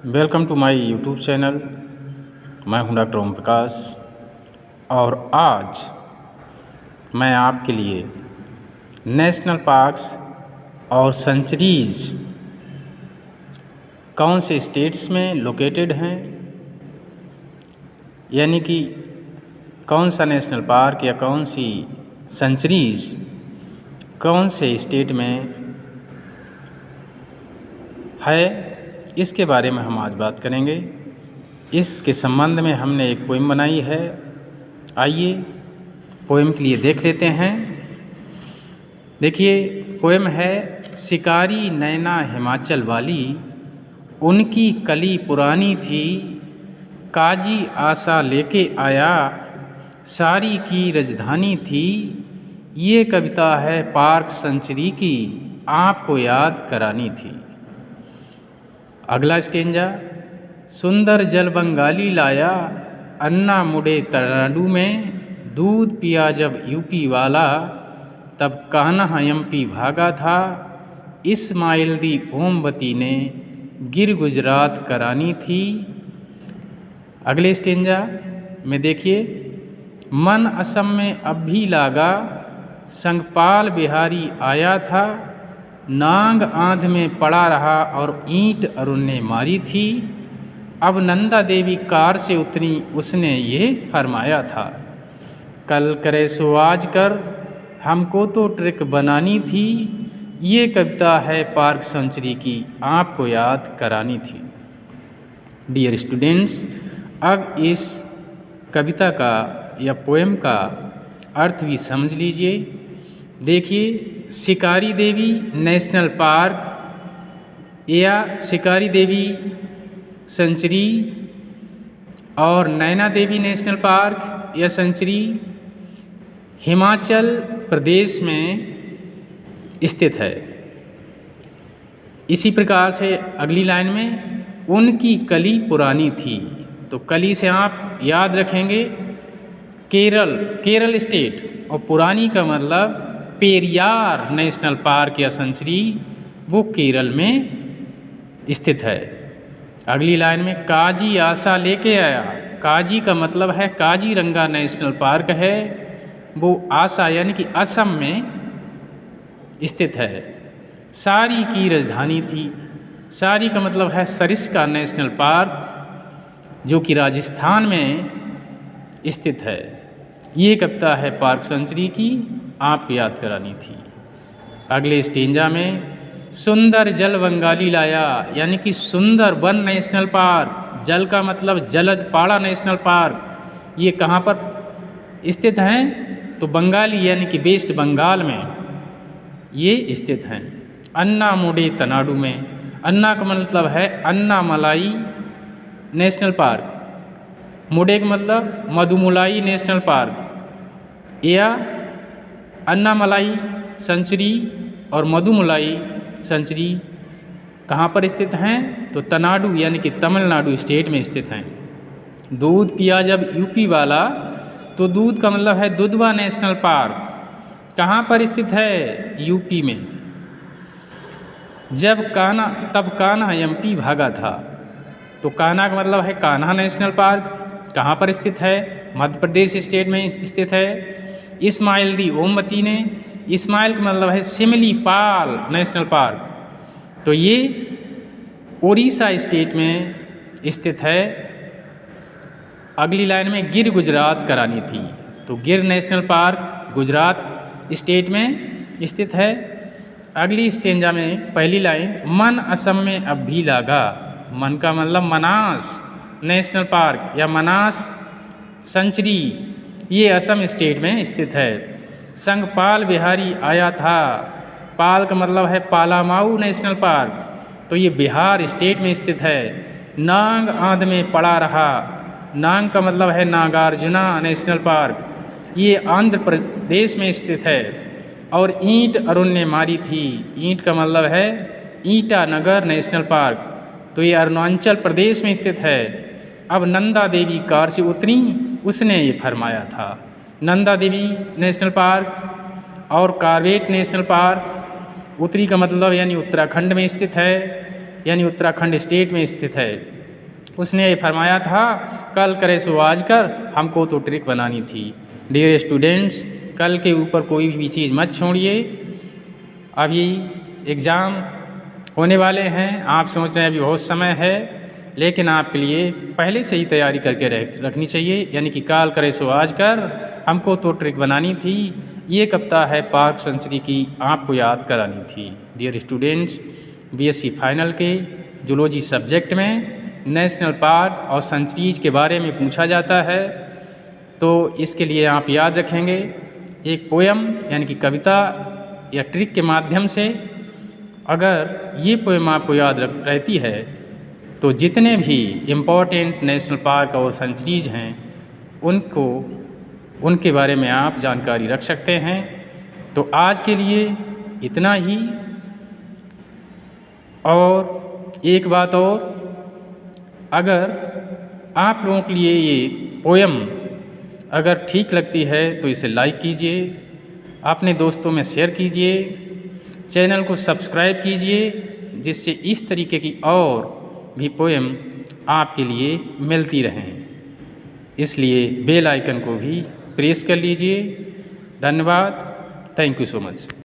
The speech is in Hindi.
Welcome to my YouTube channel. मैं हूं डॉक्टर ओम प्रकाश और आज मैं आपके लिए नेशनल पार्क्स और सेंचुरीज कौन से स्टेट्स में लोकेटेड हैं, यानी कि कौन सा नेशनल पार्क या कौन सी सेंचुरीज कौन से स्टेट में है, इसके बारे में हम आज बात करेंगे। इसके संबंध में हमने एक पोएम बनाई है। आइए पोएम के लिए देख लेते हैं। देखिए, पोएम है शिकारी नैना हिमाचल वाली, उनकी कली पुरानी थी, काजी आशा लेके आया, सारी की राजधानी थी। ये कविता है पार्क सेंचुरी की, आपको याद करानी थी। अगला स्टेंजा, सुंदर जल बंगाली लाया, अन्ना मुड़े तमिलनाडु में, दूध पिया जब यूपी वाला, तब कान्हा एमपी भागा था, इस्माइल दी ओमवती ने गिर गुजरात करानी थी। अगले स्टेंजा में देखिए, मन असम में अब भी लागा, संगपाल बिहारी आया था, नांग आंध में पड़ा रहा और ईंट अरुण ने मारी थी। अब नंदा देवी कार से उतरी, उसने ये फरमाया था, कल करे सो आज कर, हमको तो ट्रिक बनानी थी। ये कविता है पार्क सेंचुरी की, आपको याद करानी थी। डियर स्टूडेंट्स, अब इस कविता का या पोएम का अर्थ भी समझ लीजिए। देखिए, शिकारी देवी नेशनल पार्क या शिकारी देवी सेंचुरी और नैना देवी नेशनल पार्क या सेंचुरी हिमाचल प्रदेश में स्थित है। इसी प्रकार से अगली लाइन में, उनकी कली पुरानी थी, तो कली से आप याद रखेंगे केरल स्टेट, और पुरानी का मतलब पेरियार नेशनल पार्क या सेंचुरी वो केरल में स्थित है। अगली लाइन में, काजी आशा लेके आया, काजी का मतलब है काजीरंगा नेशनल पार्क है, वो आशा यानी कि असम में स्थित है। सारी की राजधानी थी, सारी का मतलब है सरिस्का नेशनल पार्क जो कि राजस्थान में स्थित है। ये कविता है पार्क सेंचुरी की, आपको याद करानी थी। अगले स्टेंजा में, सुंदर जल बंगाली लाया, यानी कि सुंदर वन नेशनल पार्क, जल का मतलब जलदपाड़ा नेशनल पार्क, ये कहाँ पर स्थित हैं, तो बंगाली यानी कि वेस्ट बंगाल में ये स्थित हैं। अन्ना मुड़े तमिलनाडु में, अन्ना का मतलब है अन्नामलाई नेशनल पार्क, मुड़े का मतलब मधुमलाई नेशनल पार्क, या अन्नामलाई सेंचुरी और मधुमलाई सेंचुरी कहाँ पर स्थित हैं, तो तमिलनाडु यानी कि तमिलनाडु स्टेट में स्थित हैं। दूध पिया जब यूपी वाला, तो दूध का मतलब है दुधवा नेशनल पार्क, कहाँ पर स्थित है, यूपी में। तब कान्हा एमपी भागा था, तो कान्हा का मतलब है कान्हा नेशनल पार्क, कहाँ पर स्थित है, मध्य प्रदेश स्टेट में स्थित है। इस्माइल दी ओमवती ने, इस्माइल का मतलब है सिमलीपाल नेशनल पार्क, तो ये उड़ीसा स्टेट में स्थित है। अगली लाइन में, गिर गुजरात करानी थी, तो गिर नेशनल पार्क गुजरात स्टेट में स्थित है। अगली स्टेंजा में पहली लाइन, मन असम में अब भी लागा, मन का मतलब मनास नेशनल पार्क या मनास सेंचुरी, ये असम स्टेट में स्थित है। संगपाल बिहारी आया था, पाल का मतलब है पालामाऊ नेशनल पार्क, तो ये बिहार स्टेट में स्थित है। नांग आंध में पड़ा रहा, नांग का मतलब है नागार्जुना नेशनल पार्क, ये आंध्र प्रदेश में स्थित है। और ईंट अरुण ने मारी थी, ईंट का मतलब है ईटानगर नेशनल पार्क, तो ये अरुणाचल प्रदेश में स्थित है। अब नंदा देवी कार से उतरी, उसने ये फरमाया था। नंदा देवी नेशनल पार्क और कार्बेट नेशनल पार्क उत्तरी का मतलब यानी उत्तराखंड में स्थित है। यानी उत्तराखंड स्टेट में स्थित है। उसने ये फरमाया था, कल करे सो आज कर, हमको तो ट्रिक बनानी थी। डियर स्टूडेंट्स, कल के ऊपर कोई भी चीज़ मत छोड़िए। अभी एग्ज़ाम होने वाले हैं, आप सोच रहे हैं अभी बहुत समय है, लेकिन आपके लिए पहले से ही तैयारी करके रखनी चाहिए। यानी कि काल करे सो आज कर, हमको तो ट्रिक बनानी थी, ये कविता है पार्क सेंचुरी की, आपको याद करानी थी। डियर स्टूडेंट्स, बीएससी फाइनल के जूलॉजी सब्जेक्ट में नेशनल पार्क और सेंचुरीज के बारे में पूछा जाता है, तो इसके लिए आप याद रखेंगे एक पोयम यानी कि कविता या ट्रिक के माध्यम से। अगर ये पोयम आपको याद रहती है तो जितने भी इम्पोर्टेंट नेशनल पार्क और सेंचुरीज हैं उनके बारे में आप जानकारी रख सकते हैं। तो आज के लिए इतना ही। और एक बात और, अगर आप लोगों के लिए ये पोयम अगर ठीक लगती है तो इसे लाइक कीजिए, अपने दोस्तों में शेयर कीजिए, चैनल को सब्सक्राइब कीजिए, जिससे इस तरीके की और भी पोयम आपके लिए मिलती रहें। इसलिए बेल आइकन को भी प्रेस कर लीजिए। धन्यवाद। Thank you so much.